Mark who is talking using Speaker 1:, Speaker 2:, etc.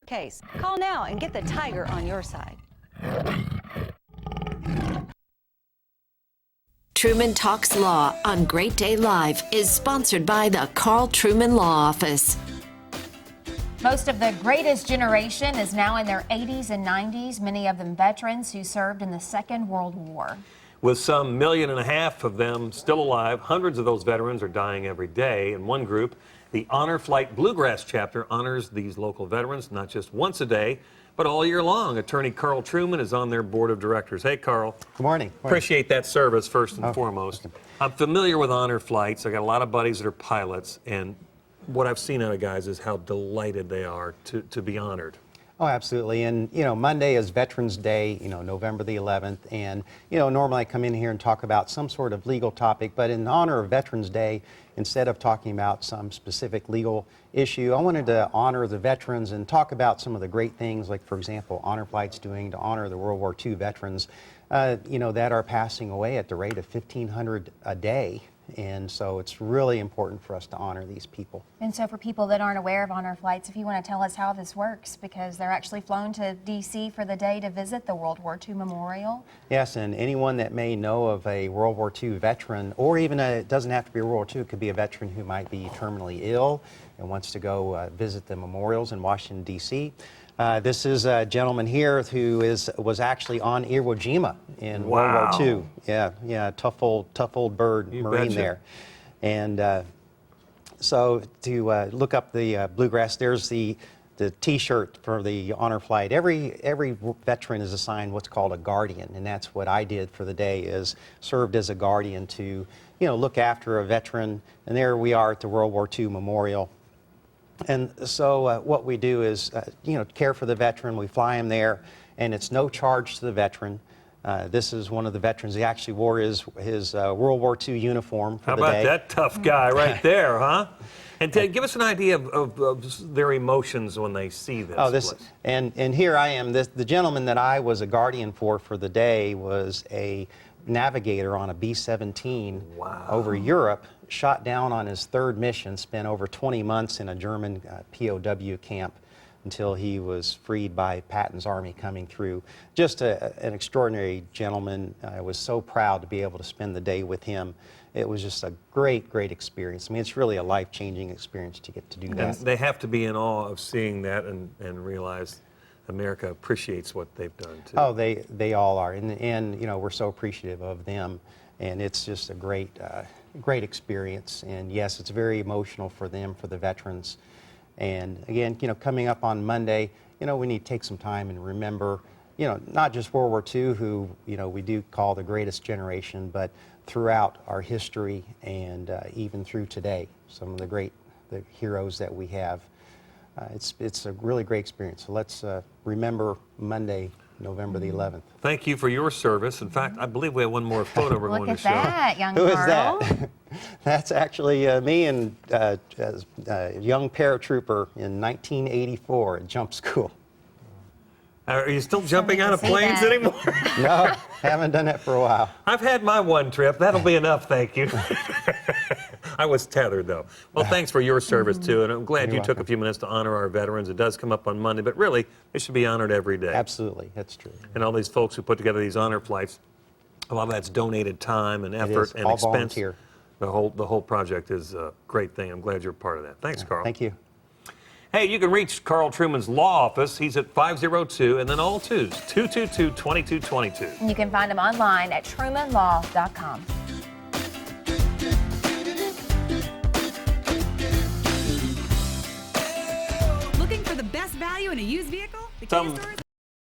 Speaker 1: case. Call now and get the tiger on your side.
Speaker 2: Truman Talks Law on Great Day Live is sponsored by the Karl Truman Law Office.
Speaker 3: Most of the greatest generation is now in their 80s and 90s, many of them veterans who served in the Second World War.
Speaker 4: With some 1.5 million of them still alive, hundreds of those veterans are dying every day. In one group, the Honor Flight Bluegrass chapter honors these local veterans not just once a day, but all year long. Attorney Karl Truman is on their board of directors. Hey, Karl.
Speaker 5: Good morning.
Speaker 4: Appreciate that service, first and foremost. I'm familiar with honor flights. I got a lot of buddies that are pilots, and what I've seen out of guys is how delighted they are to be honored.
Speaker 5: Oh, absolutely. And, Monday is Veterans Day, November the 11th. And, normally I come in here and talk about some sort of legal topic, but in honor of Veterans Day, instead of talking about some specific legal issue, I wanted to honor the veterans and talk about some of the great things, like, for example, Honor Flight's doing to honor the World War II veterans, that are passing away at the rate of 1,500 a day. And so it's really important for us to honor these people.
Speaker 3: And so for people that aren't aware of Honor Flights, if you want to tell us how this works, because they're actually flown to D.C. for the day to visit the World War II Memorial.
Speaker 5: Yes, and anyone that may know of a World War II veteran, or even it doesn't have to be a World War II, it could be a veteran who might be terminally ill and wants to go visit the memorials in Washington, D.C. This is a gentleman here who was actually on Iwo Jima in World War II. Yeah, tough old bird,
Speaker 4: You
Speaker 5: Marine
Speaker 4: betcha.
Speaker 5: there. And so to look up the Bluegrass, there's the T-shirt for the Honor Flight. Every veteran is assigned what's called a guardian, and that's what I did for the day, is served as a guardian to look after a veteran. And there we are at the World War II Memorial. And so what we do is, care for the veteran. We fly him there, and it's no charge to the veteran. This is one of the veterans. He actually wore his World War II uniform for
Speaker 4: How
Speaker 5: the
Speaker 4: about
Speaker 5: day.
Speaker 4: that tough guy right there, huh? And give us an idea of their emotions when they see this.
Speaker 5: Oh, and here I am. The gentleman that I was a guardian for the day was a navigator on a B-17 over Europe, shot down on his third mission, spent over 20 months in a German POW camp until he was freed by Patton's army coming through. Just an extraordinary gentleman. I was so proud to be able to spend the day with him. It was just a great experience. I mean, it's really a life-changing experience to get to do that.
Speaker 4: And they have to be in awe of seeing that and realize America appreciates what they've done, too.
Speaker 5: Oh, they all are. And we're so appreciative of them. And it's just a great experience. And yes, it's very emotional for them, for the veterans. And again, coming up on Monday, we need to take some time and remember, not just World War II, who, we do call the greatest generation, but throughout our history and even through today, some of the heroes that we have. It's a really great experience. So let's remember Monday, November the 11th.
Speaker 4: Thank you for your service. In fact, I believe we have one more photo we're going to show.
Speaker 3: Look at that, young
Speaker 5: Who is
Speaker 3: Karl.
Speaker 5: that? That's actually me and as a young paratrooper in 1984 at jump school.
Speaker 4: Are you still jumping out of
Speaker 3: see
Speaker 4: planes
Speaker 3: that.
Speaker 4: anymore?
Speaker 5: No, haven't done that for a while.
Speaker 4: I've had my one trip. That'll be enough, thank you. I was tethered, though. Well, thanks for your service, too, and I'm glad you took a few minutes to honor our veterans. It does come up on Monday, but really, they should be honored every day.
Speaker 5: Absolutely, that's true.
Speaker 4: And all these folks who put together these honor flights, a lot of that's donated time and effort and
Speaker 5: all
Speaker 4: expense.
Speaker 5: volunteer.
Speaker 4: The whole project is a great thing. I'm glad you're part of that. Thanks, Karl.
Speaker 5: Thank you.
Speaker 4: Hey, you can reach Karl Truman's law office. He's at 502 and then all twos, 222-2222.
Speaker 3: And you can find him online at trumanlaw.com.
Speaker 6: Looking for the best value in a used vehicle? The Kia
Speaker 4: Some
Speaker 6: store is